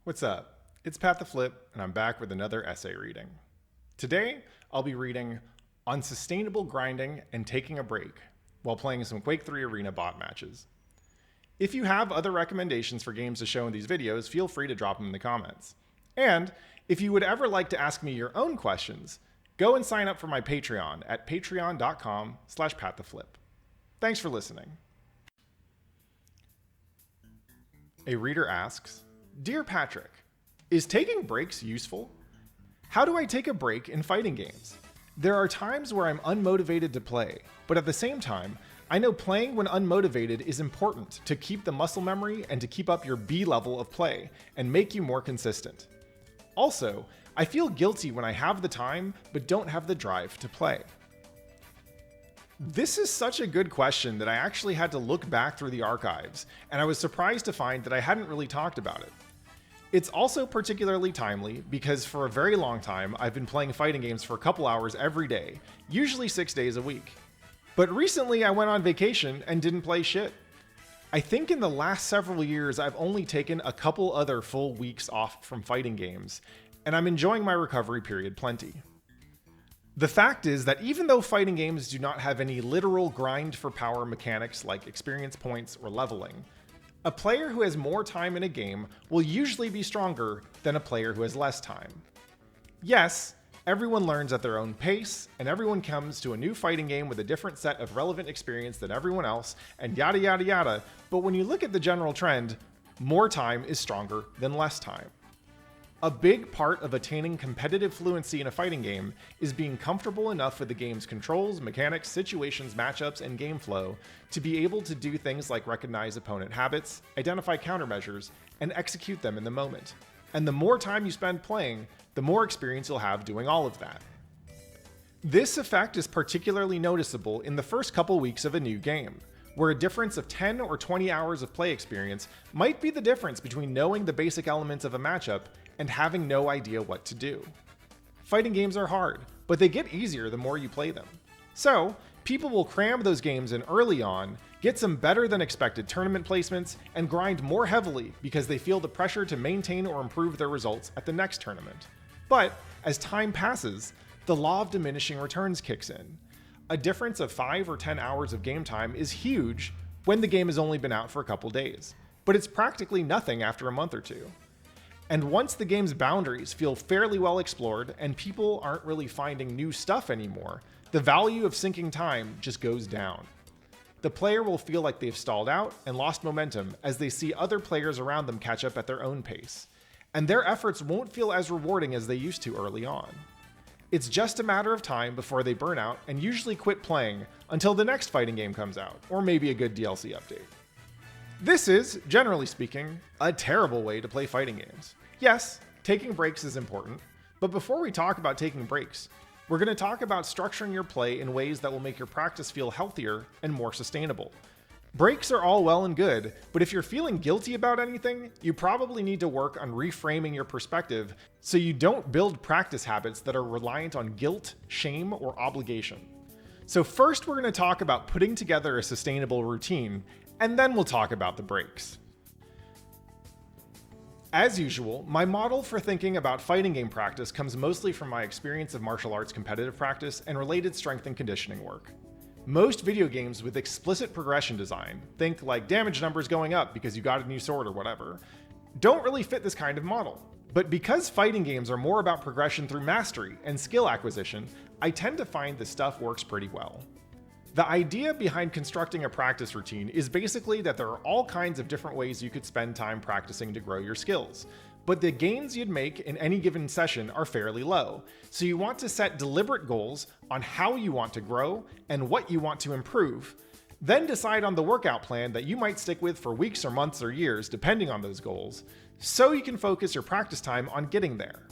What's up? It's Pat the Flip, and I'm back with another essay reading. Today, I'll be reading On Sustainable Grinding and Taking a Break while playing some Quake III Arena bot matches. If you have other recommendations for games to show in these videos, feel free to drop them in the comments. And if you would ever like to ask me your own questions, go and sign up for my Patreon at patreon.com/pattheflip. Thanks for listening. A reader asks, Dear Patrick, is taking breaks useful? How do I take a break in fighting games? There are times where I'm unmotivated to play, but at the same time, I know playing when unmotivated is important to keep the muscle memory and to keep up your B level of play and make you more consistent. Also, I feel guilty when I have the time but don't have the drive to play. This is such a good question that I actually had to look back through the archives, and I was surprised to find that I hadn't really talked about it. It's also particularly timely because for a very long time I've been playing fighting games for a couple hours every day, usually 6 days a week. But recently I went on vacation and didn't play shit. I think in the last several years I've only taken a couple other full weeks off from fighting games, and I'm enjoying my recovery period plenty. The fact is that even though fighting games do not have any literal grind for power mechanics like experience points or leveling, a player who has more time in a game will usually be stronger than a player who has less time. Yes, everyone learns at their own pace, and everyone comes to a new fighting game with a different set of relevant experience than everyone else, and yada yada yada, but when you look at the general trend, more time is stronger than less time. A big part of attaining competitive fluency in a fighting game is being comfortable enough with the game's controls, mechanics, situations, matchups, and game flow to be able to do things like recognize opponent habits, identify countermeasures, and execute them in the moment. And the more time you spend playing, the more experience you'll have doing all of that. This effect is particularly noticeable in the first couple weeks of a new game, where a difference of 10 or 20 hours of play experience might be the difference between knowing the basic elements of a matchup and having no idea what to do. Fighting games are hard, but they get easier the more you play them. So, people will cram those games in early on, get some better than expected tournament placements, and grind more heavily because they feel the pressure to maintain or improve their results at the next tournament. But, as time passes, the law of diminishing returns kicks in. A difference of 5 or 10 hours of game time is huge when the game has only been out for a couple days, but it's practically nothing after a month or two. And once the game's boundaries feel fairly well explored and people aren't really finding new stuff anymore, the value of sinking time just goes down. The player will feel like they've stalled out and lost momentum as they see other players around them catch up at their own pace, and their efforts won't feel as rewarding as they used to early on. It's just a matter of time before they burn out and usually quit playing until the next fighting game comes out, or maybe a good DLC update. This is, generally speaking, a terrible way to play fighting games. Yes, taking breaks is important, but before we talk about taking breaks, we're going to talk about structuring your play in ways that will make your practice feel healthier and more sustainable. Breaks are all well and good, but if you're feeling guilty about anything, you probably need to work on reframing your perspective so you don't build practice habits that are reliant on guilt, shame, or obligation. So first we're going to talk about putting together a sustainable routine, and then we'll talk about the breaks. As usual, my model for thinking about fighting game practice comes mostly from my experience of martial arts competitive practice and related strength and conditioning work. Most video games with explicit progression design, think like damage numbers going up because you got a new sword or whatever, don't really fit this kind of model. But because fighting games are more about progression through mastery and skill acquisition, I tend to find this stuff works pretty well. The idea behind constructing a practice routine is basically that there are all kinds of different ways you could spend time practicing to grow your skills, but the gains you'd make in any given session are fairly low, so you want to set deliberate goals on how you want to grow and what you want to improve, then decide on the workout plan that you might stick with for weeks or months or years depending on those goals, so you can focus your practice time on getting there.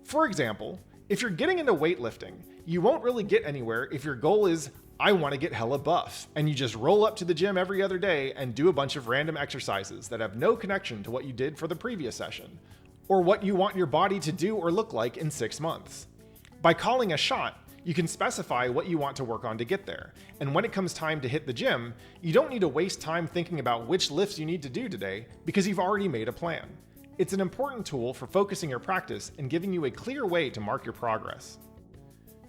For example, if you're getting into weightlifting, you won't really get anywhere if your goal is I want to get hella buff, and you just roll up to the gym every other day and do a bunch of random exercises that have no connection to what you did for the previous session, or what you want your body to do or look like in 6 months. By calling a shot, you can specify what you want to work on to get there, and when it comes time to hit the gym, you don't need to waste time thinking about which lifts you need to do today because you've already made a plan. It's an important tool for focusing your practice and giving you a clear way to mark your progress.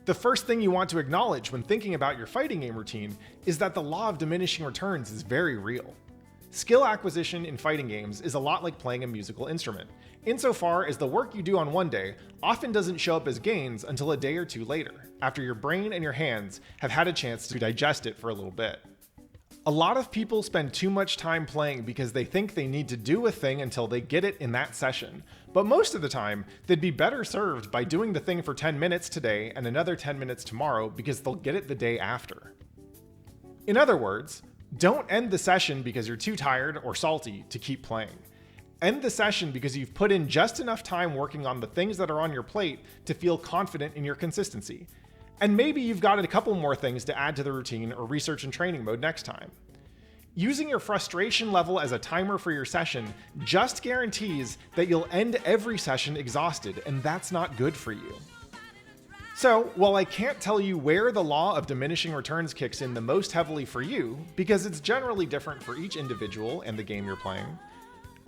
The first thing you want to acknowledge when thinking about your fighting game routine is that the law of diminishing returns is very real. Skill acquisition in fighting games is a lot like playing a musical instrument, insofar as the work you do on one day often doesn't show up as gains until a day or two later, after your brain and your hands have had a chance to digest it for a little bit. A lot of people spend too much time playing because they think they need to do a thing until they get it in that session, but most of the time, they'd be better served by doing the thing for 10 minutes today and another 10 minutes tomorrow because they'll get it the day after. In other words, don't end the session because you're too tired or salty to keep playing. End the session because you've put in just enough time working on the things that are on your plate to feel confident in your consistency. And maybe you've got a couple more things to add to the routine or research and training mode next time. Using your frustration level as a timer for your session just guarantees that you'll end every session exhausted, and that's not good for you. So, while I can't tell you where the law of diminishing returns kicks in the most heavily for you, because it's generally different for each individual and the game you're playing,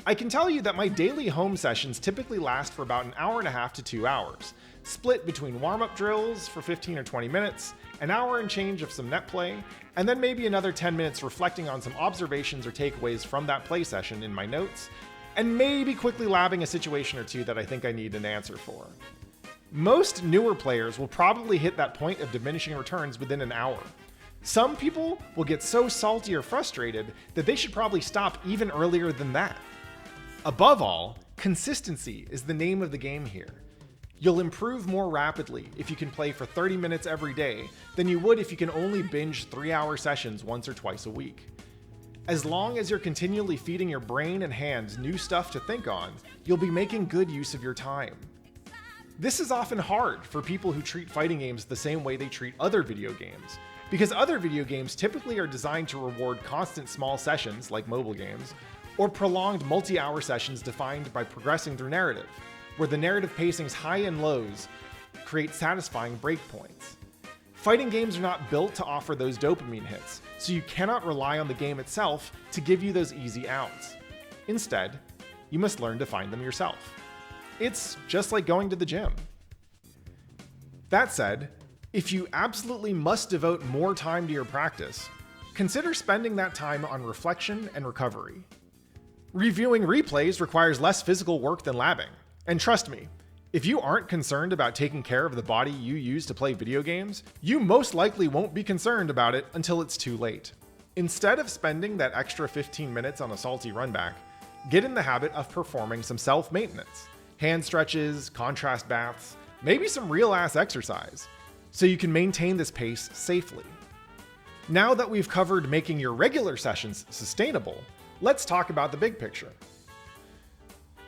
I can tell you that my daily home sessions typically last for about an hour and a half to 2 hours, split between warm-up drills for 15 or 20 minutes, an hour and change of some net play, and then maybe another 10 minutes reflecting on some observations or takeaways from that play session in my notes, and maybe quickly labbing a situation or two that I think I need an answer for. Most newer players will probably hit that point of diminishing returns within an hour. Some people will get so salty or frustrated that they should probably stop even earlier than that. Above all, consistency is the name of the game here. You'll improve more rapidly if you can play for 30 minutes every day than you would if you can only binge 3-hour sessions once or twice a week. As long as you're continually feeding your brain and hands new stuff to think on, you'll be making good use of your time. This is often hard for people who treat fighting games the same way they treat other video games, because other video games typically are designed to reward constant small sessions, like mobile games, or prolonged multi-hour sessions defined by progressing through narrative, where the narrative pacing's high and lows create satisfying breakpoints. Fighting games are not built to offer those dopamine hits, so you cannot rely on the game itself to give you those easy outs. Instead, you must learn to find them yourself. It's just like going to the gym. That said, if you absolutely must devote more time to your practice, consider spending that time on reflection and recovery. Reviewing replays requires less physical work than labbing, and trust me, if you aren't concerned about taking care of the body you use to play video games, you most likely won't be concerned about it until it's too late. Instead of spending that extra 15 minutes on a salty runback, get in the habit of performing some self-maintenance. Hand stretches, contrast baths, maybe some real-ass exercise, so you can maintain this pace safely. Now that we've covered making your regular sessions sustainable, let's talk about the big picture.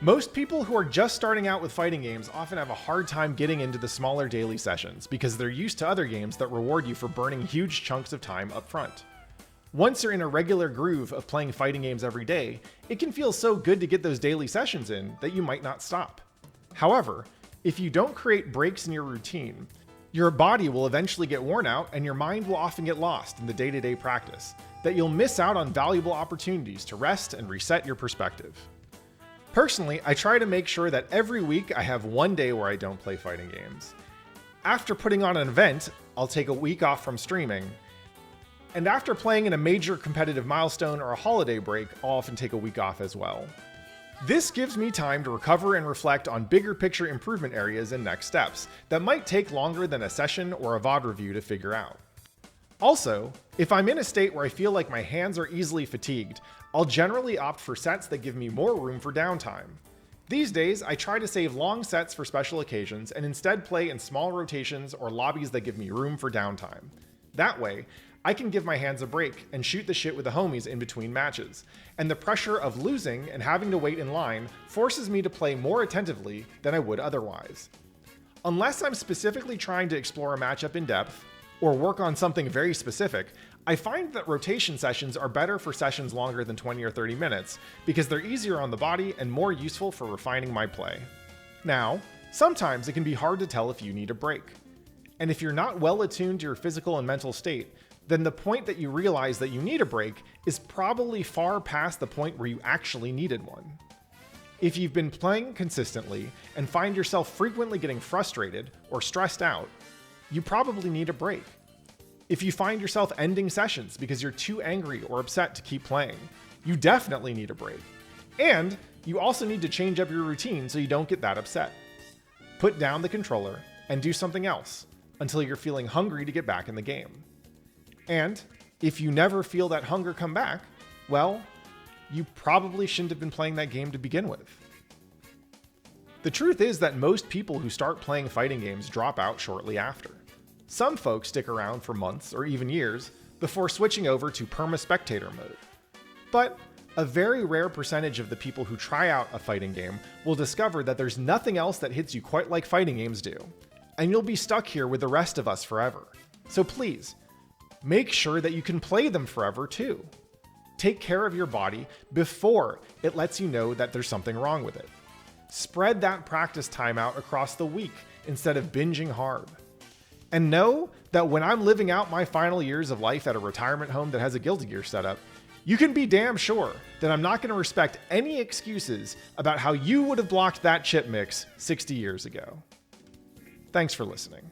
Most people who are just starting out with fighting games often have a hard time getting into the smaller daily sessions because they're used to other games that reward you for burning huge chunks of time up front. Once you're in a regular groove of playing fighting games every day, it can feel so good to get those daily sessions in that you might not stop. However, if you don't create breaks in your routine, your body will eventually get worn out and your mind will often get lost in the day-to-day practice, that you'll miss out on valuable opportunities to rest and reset your perspective. Personally, I try to make sure that every week I have one day where I don't play fighting games. After putting on an event, I'll take a week off from streaming. And after playing in a major competitive milestone or a holiday break, I'll often take a week off as well. This gives me time to recover and reflect on bigger picture improvement areas and next steps that might take longer than a session or a VOD review to figure out. Also, if I'm in a state where I feel like my hands are easily fatigued, I'll generally opt for sets that give me more room for downtime. These days, I try to save long sets for special occasions and instead play in small rotations or lobbies that give me room for downtime. That way, I can give my hands a break and shoot the shit with the homies in between matches, and the pressure of losing and having to wait in line forces me to play more attentively than I would otherwise. Unless I'm specifically trying to explore a matchup in depth, or work on something very specific, I find that rotation sessions are better for sessions longer than 20 or 30 minutes because they're easier on the body and more useful for refining my play. Now, sometimes it can be hard to tell if you need a break. And if you're not well attuned to your physical and mental state, then the point that you realize that you need a break is probably far past the point where you actually needed one. If you've been playing consistently and find yourself frequently getting frustrated or stressed out, you probably need a break. If you find yourself ending sessions because you're too angry or upset to keep playing, you definitely need a break. And you also need to change up your routine so you don't get that upset. Put down the controller and do something else until you're feeling hungry to get back in the game. And if you never feel that hunger come back, well, you probably shouldn't have been playing that game to begin with. The truth is that most people who start playing fighting games drop out shortly after. Some folks stick around for months or even years before switching over to perma-spectator mode. But a very rare percentage of the people who try out a fighting game will discover that there's nothing else that hits you quite like fighting games do, and you'll be stuck here with the rest of us forever. So please, make sure that you can play them forever too. Take care of your body before it lets you know that there's something wrong with it. Spread that practice time out across the week instead of binging hard. And know that when I'm living out my final years of life at a retirement home that has a Guilty Gear setup, you can be damn sure that I'm not going to respect any excuses about how you would have blocked that chip mix 60 years ago. Thanks for listening.